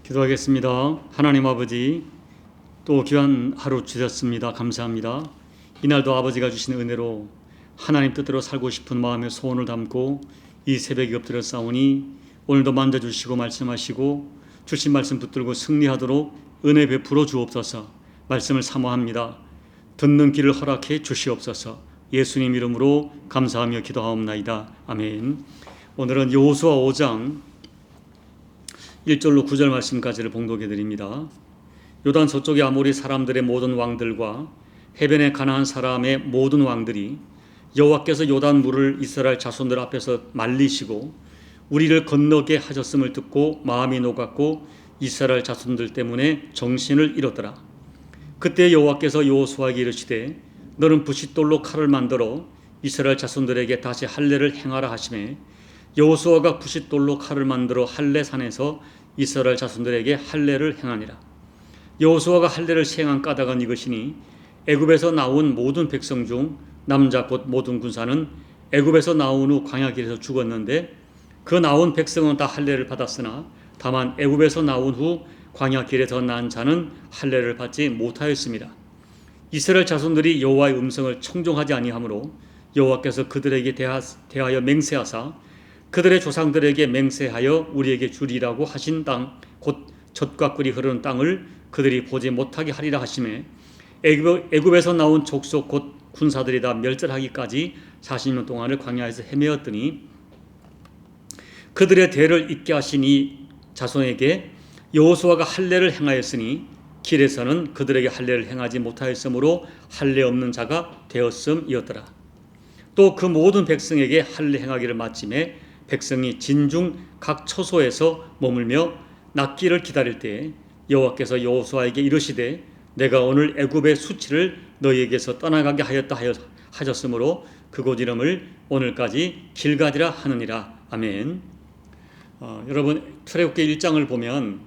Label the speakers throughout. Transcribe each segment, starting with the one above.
Speaker 1: 기도하겠습니다. 하나님 아버지, 또 귀한 하루 주셨습니다. 감사합니다. 이날도 아버지가 주신 은혜로 하나님 뜻대로 살고 싶은 마음의 소원을 담고 이 새벽에 엎드려 싸우니 오늘도 만져주시고 말씀하시고 주신 말씀 붙들고 승리하도록 은혜 베풀어 주옵소서. 말씀을 사모합니다. 듣는 길을 허락해 주시옵소서. 예수님 이름으로 감사하며 기도하옵나이다. 아멘. 오늘은 여호수아 5장 1절로 9절 말씀까지를 봉독해 드립니다. 요단 서쪽의 아모리 사람들의 모든 왕들과 해변의 가나안 사람의 모든 왕들이 여호와께서 요단 물을 이스라엘 자손들 앞에서 말리시고 우리를 건너게 하셨음을 듣고 마음이 녹았고 이스라엘 자손들 때문에 정신을 잃었더라. 그때 여호와께서 여호수아에게 이르시되 너는 부싯돌로 칼을 만들어 이스라엘 자손들에게 다시 할례를 행하라 하시매 여호수아가 부싯돌로 칼을 만들어 할례 산에서 이스라엘 자손들에게 할례를 행하니라. 여호수아가 할례를 시행한 까닭은 이것이니 애굽에서 나온 모든 백성 중 남자 곧 모든 군사는 애굽에서 나온 후 광야길에서 죽었는데 그 나온 백성은 다 할례를 받았으나 다만 애굽에서 나온 후 광야길에서 난 자는 할례를 받지 못하였습니다. 이스라엘 자손들이 여호와의 음성을 청종하지 아니하므로 여호와께서 그들에게 대하여 맹세하사 그들의 조상들에게 맹세하여 우리에게 주리라고 하신 땅 곧 젖과 꿀이 흐르는 땅을 그들이 보지 못하게 하리라 하시매 애굽에서 나온 족속 곧 군사들이 다 멸절하기까지 40년 동안을 광야에서 헤매었더니 그들의 대를 잇게 하신 이 자손에게 여호수아가 할례를 행하였으니 길에서는 그들에게 할례를 행하지 못하였으므로 할례 없는 자가 되었음이었더라. 또 그 모든 백성에게 할례 행하기를 마침에 백성이 진중 각 처소에서 머물며 낫기를 기다릴 때에 여호와께서 여호수아에게 이르시되 내가 오늘 애굽의 수치를 너희에게서 떠나가게 하였다 하셨으므로 그곳 이름을 오늘까지 길가디라 하느니라. 아멘. 여러분 출애굽기 1장을 보면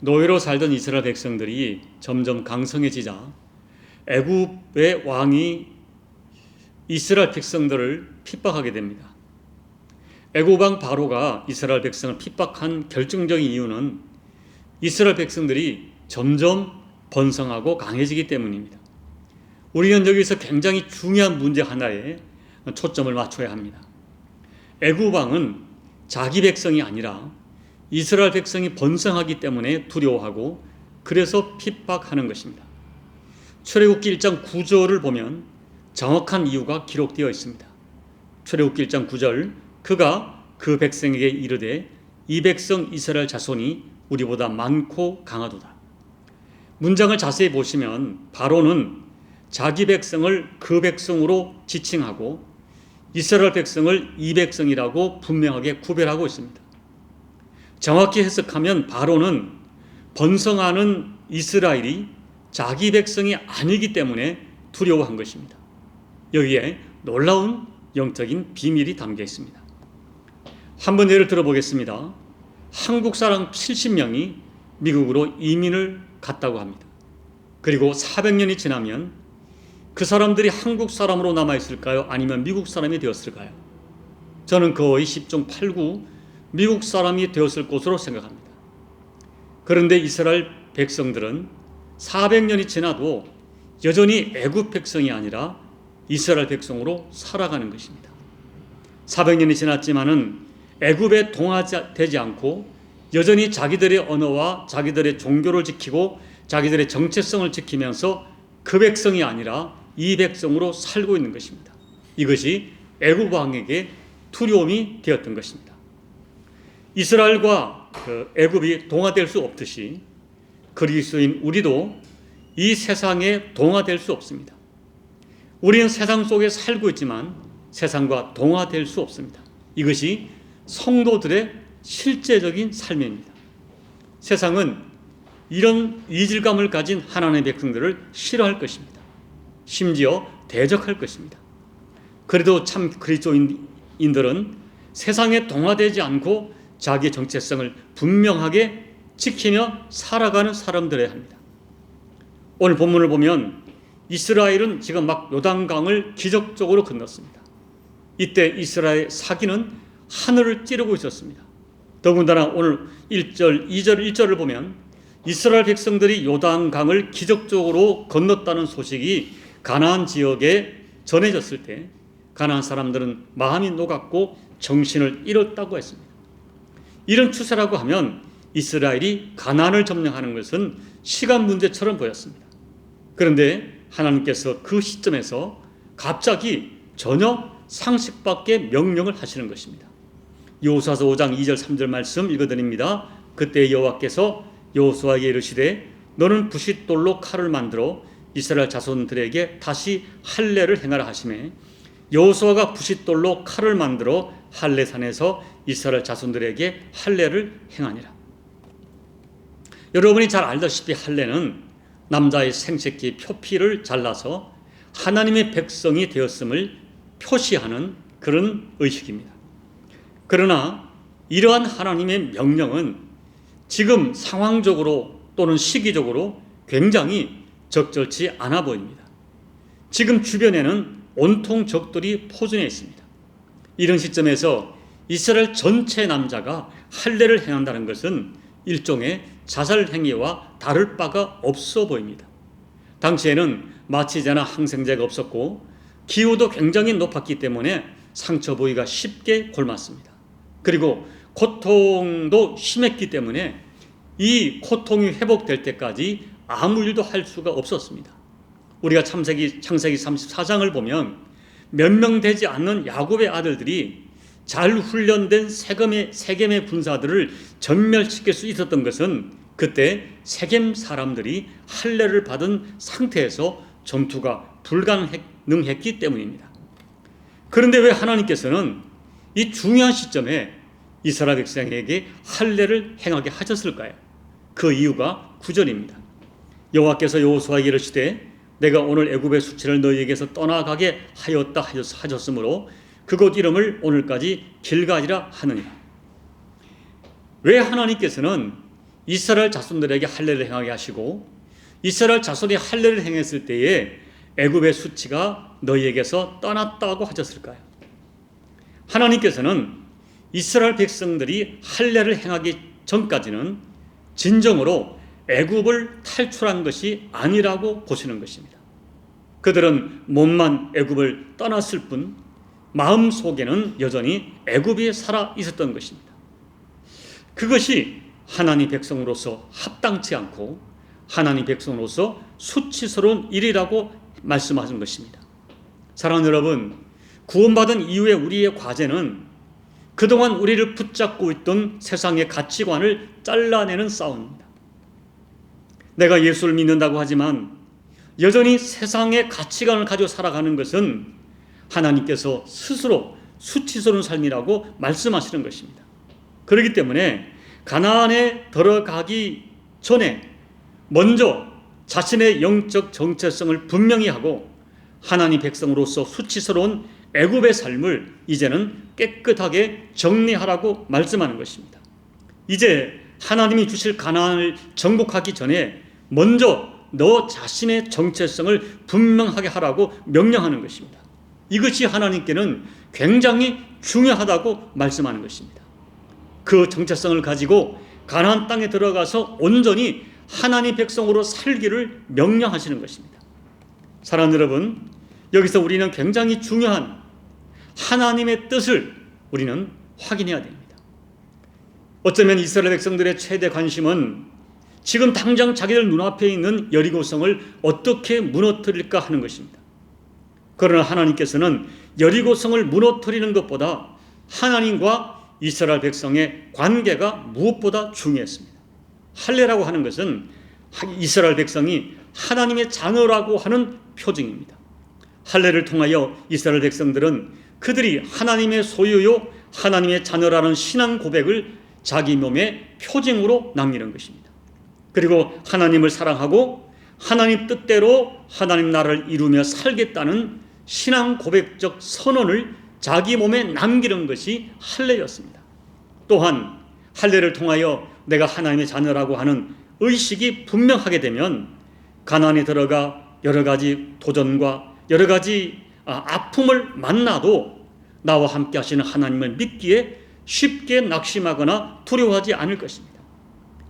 Speaker 1: 노예로 살던 이스라엘 백성들이 점점 강성해지자 애굽의 왕이 이스라엘 백성들을 핍박하게 됩니다. 애굽 왕 바로가 이스라엘 백성을 핍박한 결정적인 이유는 이스라엘 백성들이 점점 번성하고 강해지기 때문입니다. 우리는 여기서 굉장히 중요한 문제 하나에 초점을 맞춰야 합니다. 애굽 왕은 자기 백성이 아니라 이스라엘 백성이 번성하기 때문에 두려워하고 그래서 핍박하는 것입니다. 출애굽기 1장 9절을 보면 정확한 이유가 기록되어 있습니다. 출애굽기 1장 9절 그가 그 백성에게 이르되 이 백성 이스라엘 자손이 우리보다 많고 강하도다. 문장을 자세히 보시면 바로는 자기 백성을 그 백성으로 지칭하고 이스라엘 백성을 이 백성이라고 분명하게 구별하고 있습니다. 정확히 해석하면 바로는 번성하는 이스라엘이 자기 백성이 아니기 때문에 두려워한 것입니다. 여기에 놀라운 영적인 비밀이 담겨 있습니다. 한번 예를 들어보겠습니다. 한국 사람 70명이 미국으로 이민을 갔다고 합니다. 그리고 400년이 지나면 그 사람들이 한국 사람으로 남아있을까요? 아니면 미국 사람이 되었을까요? 저는 거의 10중 8구 미국 사람이 되었을 것으로 생각합니다. 그런데 이스라엘 백성들은 400년이 지나도 여전히 애굽 백성이 아니라 이스라엘 백성으로 살아가는 것입니다. 400년이 지났지만은 애굽에 동화되지 않고 여전히 자기들의 언어와 자기들의 종교를 지키고 자기들의 정체성을 지키면서 그 백성이 아니라 이 백성으로 살고 있는 것입니다. 이것이 애굽 왕에게 두려움이 되었던 것입니다. 이스라엘과 애굽이 동화될 수 없듯이 그리스도인 우리도 이 세상에 동화될 수 없습니다. 우리는 세상 속에 살고 있지만 세상과 동화될 수 없습니다. 이것이 성도들의 실제적인 삶입니다. 세상은 이런 이질감을 가진 하나님의 백성들을 싫어할 것입니다. 심지어 대적할 것입니다. 그래도 참 그리스도인들은 세상에 동화되지 않고 자기의 정체성을 분명하게 지키며 살아가는 사람들이어야 합니다. 오늘 본문을 보면 이스라엘은 지금 막 요단강을 기적적으로 건넜습니다. 이때 이스라엘 사기는 하늘을 찌르고 있었습니다. 더군다나 오늘 1절, 2절, 1절을 보면 이스라엘 백성들이 요단강을 기적적으로 건넜다는 소식이 가나안 지역에 전해졌을 때 가나안 사람들은 마음이 녹았고 정신을 잃었다고 했습니다. 이런 추세라고 하면 이스라엘이 가나안을 점령하는 것은 시간 문제처럼 보였습니다. 그런데 하나님께서 그 시점에서 갑자기 전혀 상식 밖의 명령을 하시는 것입니다. 여호수아서 5장 2절 3절 말씀 읽어드립니다. 그때 여호와께서 여호수아에게 이르시되 너는 부싯돌로 칼을 만들어 이스라엘 자손들에게 다시 할례를 행하라 하시매 여호수아가 부싯돌로 칼을 만들어 할례산에서 이스라엘 자손들에게 할례를 행하니라. 여러분이 잘 알다시피 할례는 남자의 생식기 표피를 잘라서 하나님의 백성이 되었음을 표시하는 그런 의식입니다. 그러나 이러한 하나님의 명령은 지금 상황적으로 또는 시기적으로 굉장히 적절치 않아 보입니다. 지금 주변에는 온통 적들이 포진해 있습니다. 이런 시점에서 이스라엘 전체 남자가 할례를 행한다는 것은 일종의 자살 행위와 다를 바가 없어 보입니다. 당시에는 마취제나 항생제가 없었고 기후도 굉장히 높았기 때문에 상처 부위가 쉽게 골맞습니다. 그리고 고통도 심했기 때문에 이 고통이 회복될 때까지 아무 일도 할 수가 없었습니다. 우리가 창세기 34장을 보면 몇 명 되지 않는 야곱의 아들들이 잘 훈련된 세겜의 군사들을 전멸시킬 수 있었던 것은 그때 세겜 사람들이 할례를 받은 상태에서 전투가 불가능했기 때문입니다. 그런데 왜 하나님께서는 이 중요한 시점에 이스라엘 백성에게 할례를 행하게 하셨을까요? 그 이유가 9절입니다. 여호와께서 여호수아에게 이르시되 내가 오늘 애굽의 수치를 너희에게서 떠나가게 하였다 하셨으므로 그곳 이름을 오늘까지 길갈이라 하느니라. 왜 하나님께서는 이스라엘 자손들에게 할례를 행하게 하시고 이스라엘 자손이 할례를 행했을 때에 애굽의 수치가 너희에게서 떠났다고 하셨을까요? 하나님께서는 이스라엘 백성들이 할례를 행하기 전까지는 진정으로 애굽을 탈출한 것이 아니라고 보시는 것입니다. 그들은 몸만 애굽을 떠났을 뿐 마음속에는 여전히 애굽이 살아 있었던 것입니다. 그것이 하나님 백성으로서 합당치 않고 하나님 백성으로서 수치스러운 일이라고 말씀하신 것입니다. 사랑하는 여러분, 구원받은 이후에 우리의 과제는 그동안 우리를 붙잡고 있던 세상의 가치관을 잘라내는 싸움입니다. 내가 예수를 믿는다고 하지만 여전히 세상의 가치관을 가지고 살아가는 것은 하나님께서 스스로 수치스러운 삶이라고 말씀하시는 것입니다. 그렇기 때문에 가나안에 들어가기 전에 먼저 자신의 영적 정체성을 분명히 하고 하나님 백성으로서 수치스러운 애굽의 삶을 이제는 깨끗하게 정리하라고 말씀하는 것입니다. 이제 하나님이 주실 가나안을 정복하기 전에 먼저 너 자신의 정체성을 분명하게 하라고 명령하는 것입니다. 이것이 하나님께는 굉장히 중요하다고 말씀하는 것입니다. 그 정체성을 가지고 가나안 땅에 들어가서 온전히 하나님 백성으로 살기를 명령하시는 것입니다. 사랑하는 여러분, 여기서 우리는 굉장히 중요한 하나님의 뜻을 우리는 확인해야 됩니다. 어쩌면 이스라엘 백성들의 최대 관심은 지금 당장 자기들 눈앞에 있는 여리고성을 어떻게 무너뜨릴까 하는 것입니다. 그러나 하나님께서는 여리고성을 무너뜨리는 것보다 하나님과 이스라엘 백성의 관계가 무엇보다 중요했습니다. 할례라고 하는 것은 이스라엘 백성이 하나님의 자녀라고 하는 표징입니다. 할례를 통하여 이스라엘 백성들은 그들이 하나님의 소유요 하나님의 자녀라는 신앙 고백을 자기 몸의 표징으로 남기는 것입니다. 그리고 하나님을 사랑하고 하나님 뜻대로 하나님 나라를 이루며 살겠다는 신앙 고백적 선언을 자기 몸에 남기는 것이 할례였습니다. 또한 할례를 통하여 내가 하나님의 자녀라고 하는 의식이 분명하게 되면 가나안에 들어가 여러 가지 도전과 여러 가지 아픔을 만나도 나와 함께 하시는 하나님을 믿기에 쉽게 낙심하거나 두려워하지 않을 것입니다.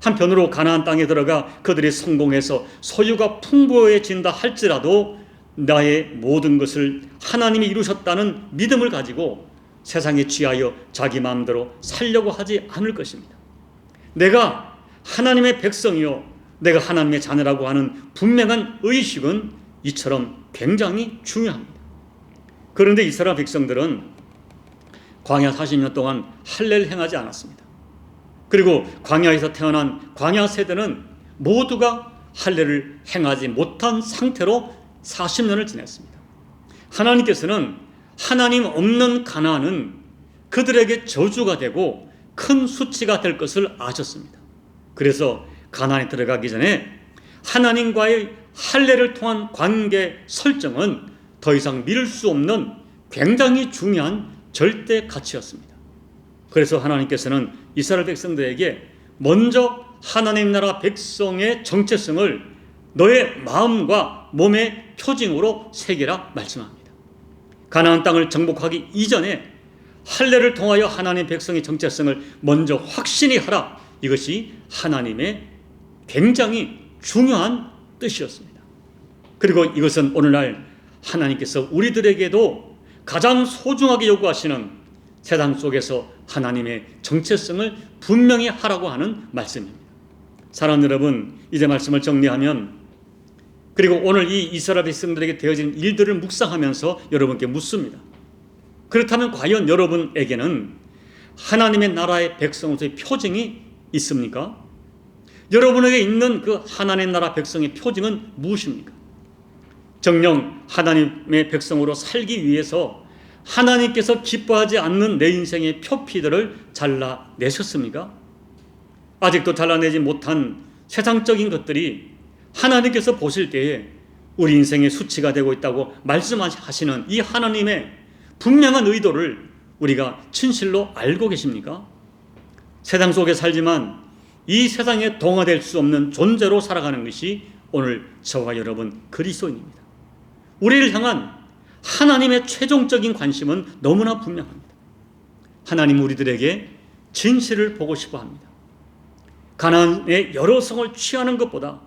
Speaker 1: 한편으로 가나안 땅에 들어가 그들이 성공해서 소유가 풍부해진다 할지라도 나의 모든 것을 하나님이 이루셨다는 믿음을 가지고 세상에 취하여 자기 마음대로 살려고 하지 않을 것입니다. 내가 하나님의 백성이요 내가 하나님의 자녀라고 하는 분명한 의식은 이처럼 굉장히 중요합니다. 그런데 이스라엘 백성들은 광야 40년 동안 할례를 행하지 않았습니다. 그리고 광야에서 태어난 광야 세대는 모두가 할례를 행하지 못한 상태로 40년을 지냈습니다. 하나님께서는 하나님 없는 가나안은 그들에게 저주가 되고 큰 수치가 될 것을 아셨습니다. 그래서 가나안에 들어가기 전에 하나님과의 할례를 통한 관계 설정은 더 이상 미룰 수 없는 굉장히 중요한 절대 가치였습니다. 그래서 하나님께서는 이스라엘 백성들에게 먼저 하나님 나라 백성의 정체성을 너의 마음과 몸의 표징으로 새기라 말씀합니다. 가나안 땅을 정복하기 이전에 할례를 통하여 하나님 백성의 정체성을 먼저 확신히 하라. 이것이 하나님의 굉장히 중요한 뜻이었습니다. 그리고 이것은 오늘날 하나님께서 우리들에게도 가장 소중하게 요구하시는 세상 속에서 하나님의 정체성을 분명히 하라고 하는 말씀입니다. 사랑하는 여러분, 이제 말씀을 정리하면 그리고 오늘 이 이스라엘 백성들에게 되어진 일들을 묵상하면서 여러분께 묻습니다. 그렇다면 과연 여러분에게는 하나님의 나라의 백성으로서의 표징이 있습니까? 여러분에게 있는 그 하나님 나라 백성의 표징은 무엇입니까? 정녕 하나님의 백성으로 살기 위해서 하나님께서 기뻐하지 않는 내 인생의 표피들을 잘라내셨습니까? 아직도 잘라내지 못한 세상적인 것들이 하나님께서 보실 때에 우리 인생의 수치가 되고 있다고 말씀하시는 이 하나님의 분명한 의도를 우리가 진실로 알고 계십니까? 세상 속에 살지만 이 세상에 동화될 수 없는 존재로 살아가는 것이 오늘 저와 여러분 그리스도인입니다. 우리를 향한 하나님의 최종적인 관심은 너무나 분명합니다. 하나님 우리들에게 진실을 보고 싶어 합니다. 가나안의 여러 성을 취하는 것보다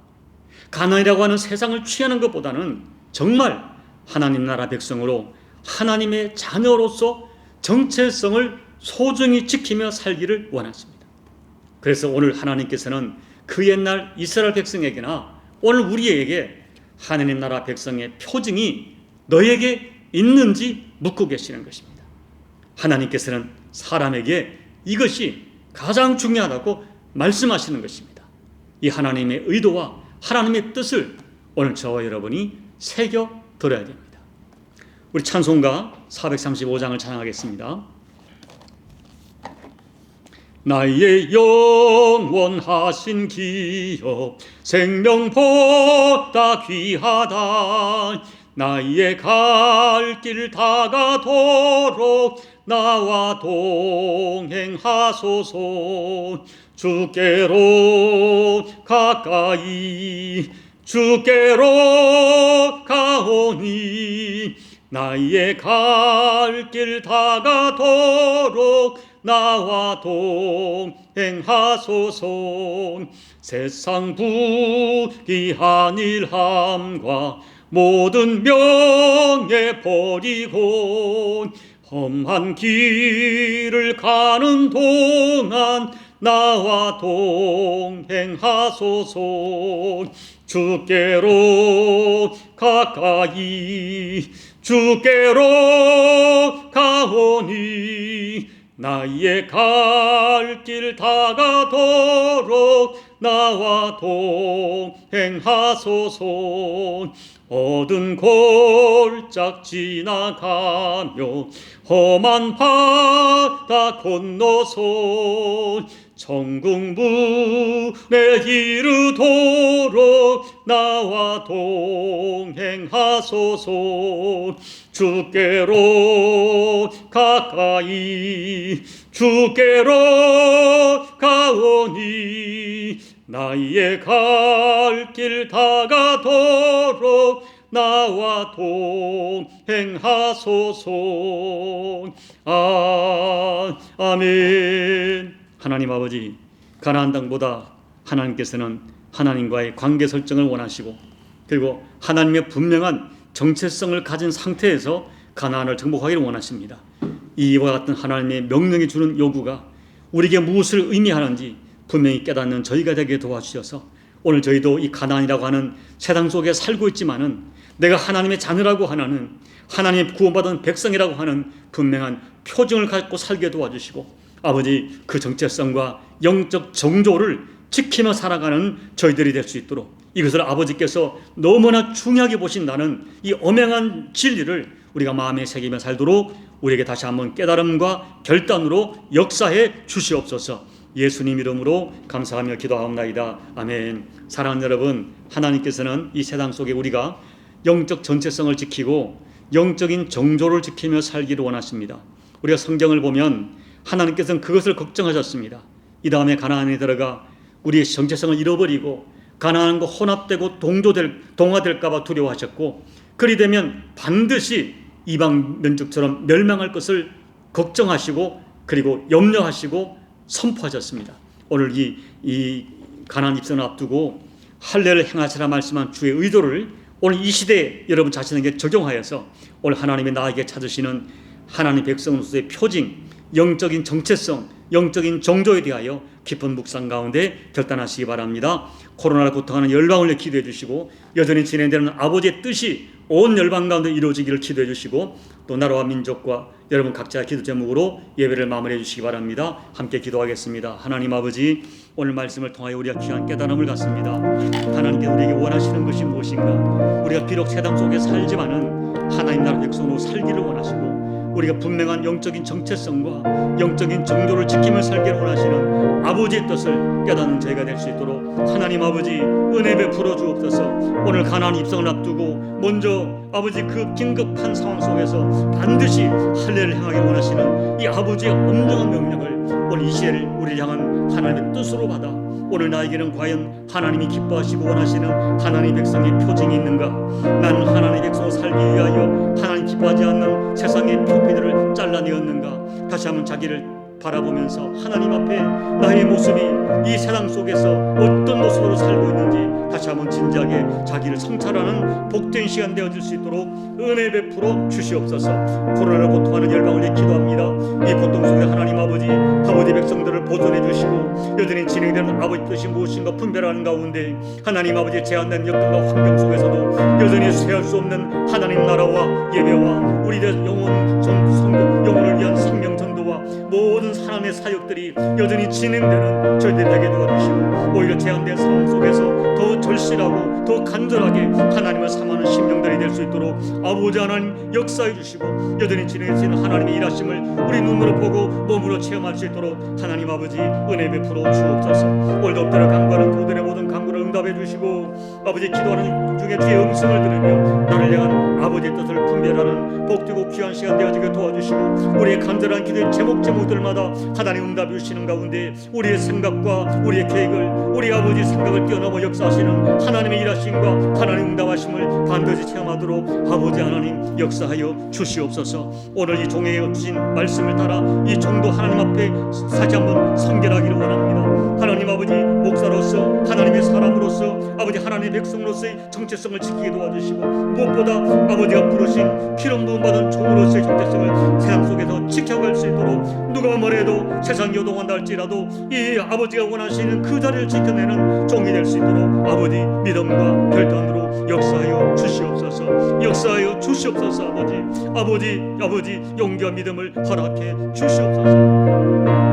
Speaker 1: 가나안이라고 하는 세상을 취하는 것보다는 정말 하나님 나라 백성으로 하나님의 자녀로서 정체성을 소중히 지키며 살기를 원하십니다. 그래서 오늘 하나님께서는 그 옛날 이스라엘 백성에게나 오늘 우리에게 하나님 나라 백성의 표징이 너에게 있는지 묻고 계시는 것입니다. 하나님께서는 사람에게 이것이 가장 중요하다고 말씀하시는 것입니다. 이 하나님의 의도와 하나님의 뜻을 오늘 저와 여러분이 새겨 들어야 됩니다. 우리 찬송가 435장을 찬양하겠습니다. 나의 영원하신 기업 생명보다 귀하다. 나의 갈 길 다가도록 나와 동행하소서. 주께로 가까이 주께로 가오니 나의 갈 길 다가도록 나와 동행하소서. 세상 부귀한 일함과 모든 명예 버리고 험한 길을 가는 동안 나와 동행하소서. 주께로 가까이 주께로 가오니 나의 갈 길 다가도록 나와 동행하소서. 어두운 골짝 지나가며 험한 바다 건너서 천국문에 이르도록 나와 동행하소서. 주께로 가까이 주께로 가오니 나의 갈 길 다가도록 나와 동행하소서. 아멘. 하나님 아버지, 가나안 땅보다 하나님께서는 하나님과의 관계 설정을 원하시고, 그리고 하나님의 분명한 정체성을 가진 상태에서 가나안을 정복하기를 원하십니다. 이와 같은 하나님의 명령이 주는 요구가 우리에게 무엇을 의미하는지 분명히 깨닫는 저희가 되게 도와주셔서, 오늘 저희도 이 가나안이라고 하는 세상 속에 살고 있지만은 내가 하나님의 자녀라고 하는, 하나님의 구원받은 백성이라고 하는 분명한 표징을 갖고 살게 도와주시고, 아버지 그 정체성과 영적 정조를 지키며 살아가는 저희들이 될 수 있도록, 이것을 아버지께서 너무나 중요하게 보신다는 이 엄행한 진리를 우리가 마음에 새기며 살도록 우리에게 다시 한번 깨달음과 결단으로 역사해 주시옵소서. 예수님 이름으로 감사하며 기도하옵나이다. 아멘. 사랑하는 여러분, 하나님께서는 이 세상 속에 우리가 영적 전체성을 지키고 영적인 정조를 지키며 살기를 원하십니다. 우리가 성경을 보면 하나님께서는 그것을 걱정하셨습니다. 이 다음에 가나안에 들어가 우리의 정체성을 잃어버리고 가나안과 혼합되고 동화될까 봐 두려워하셨고, 그리 되면 반드시 이방 민족처럼 멸망할 것을 걱정하시고, 그리고 염려하시고 선포하셨습니다. 오늘 이 가나안 입성을 앞두고 할례를 행하시라 말씀한 주의 의도를 오늘 이 시대에 여러분 자신에게 적용하여서 오늘 하나님이 나에게 찾으시는 하나님 백성으로서의 표징, 영적인 정체성, 영적인 정조에 대하여 깊은 묵상 가운데 결단하시기 바랍니다. 코로나를 고통하는 열방을 기도해 주시고, 여전히 진행되는 아버지의 뜻이 온 열방 가운데 이루어지기를 기도해 주시고, 또 나라와 민족과 여러분 각자의 기도 제목으로 예배를 마무리해 주시기 바랍니다. 함께 기도하겠습니다. 하나님 아버지, 오늘 말씀을 통하여 우리가 귀한 깨달음을 갖습니다. 하나님께서 우리에게 원하시는 것이 무엇인가? 우리가 비록 세상 속에 살지만은 하나님 나라 백성으로 살기를 원하시고, 우리가 분명한 영적인 정체성과 영적인 정조를 지키며 살기를 원하시는 아버지의 뜻을 깨닫는 저희가 될 수 있도록 하나님 아버지 은혜 베풀어 주옵소서. 오늘 가나안 입성을 앞두고 먼저 아버지 그 긴급한 상황 속에서 반드시 할례를 행하기를 원하시는 이 아버지의 엄정한 명령을 오늘 이 시대를 우리를 향한 하나님의 뜻으로 받아 오늘 나에게는 과연 하나님이 기뻐하시고 원하시는 하나님의 백성의 표징이 있는가? 나는 하나님의 백성으로 살기 위하여 하나님 기뻐하지 않는 세상의 표피들을 잘라내었는가? 다시 한번 자기를 바라보면서 하나님 앞에 나의 모습이 이 세상 속에서 어떤 모습으로 살고 있는지 다시 한번 진지하게 자기를 성찰하는 복된 시간 되어줄 수 있도록 은혜 베풀어 주시옵소서. 코로나로 고통하는 열방을 위해 기도합니다. 이 고통 속에 하나님 아버지 백성들을 보존해 주시고, 여전히 진행되는 아버지 뜻이 무엇인가 분별하는 가운데 하나님 아버지 제한된 역경과 환경 속에서도 여전히 쇠할 수 없는 하나님 나라와 예배와 우리의 영혼을 위한 생명 전도와 모든 하나님의 사역들이 여전히 진행되는 저희들 되게 도와주시고, 오히려 제한된 상황 속에서 더 절실하고 더 간절하게 하나님을 사모하는 심령들이 될 수 있도록 아버지 하나님 역사해 주시고, 여전히 진행되시는 하나님의 일하심을 우리 눈으로 보고 몸으로 체험할 수 있도록 하나님 아버지 은혜 베풀어 주옵소서. 오늘도 엎드려 간구하는 그들의 모든 간구를 응답해 주시고, 아버지 기도하는 중에 주의 음성을 들으며 나를 향한 아버지의 뜻을 분별하는 복되고 귀한 시간 되어지게 도와주시고, 우리의 간절한 기도의 제목들마다 하나님 응답해 주시는 가운데 우리의 생각과 우리의 계획을, 우리 아버지 생각을 뛰어넘어 역사하시는 하나님의 일하심과 하나님 응답하심을 반드시 체험하도록 아버지 하나님 역사하여 주시옵소서. 오늘 이 종에게 주신 말씀을 따라 이 종도 하나님 앞에 다시 한번 성결하기를 원합니다. 하나님 아버지 목사로서, 하나님의 사람으로서, 아버지 하나님의 백성으로서의 정체성을 지키게 도와주시고, 무엇보다 아버지가 부르신 기름 부음 받은 종으로서의 정체성을 세상 속에서 지켜갈 수 있도록, 누가 뭐래도 세상이 요동한다 할지라도 이 아버지가 원하시는 그 자리를 지켜내는 종이 될 수 있도록 아버지 믿음과 결단으로 역사하여 주시옵소서. 역사하여 주시옵소서. 아버지 용기와 믿음을 허락해 주시옵소서.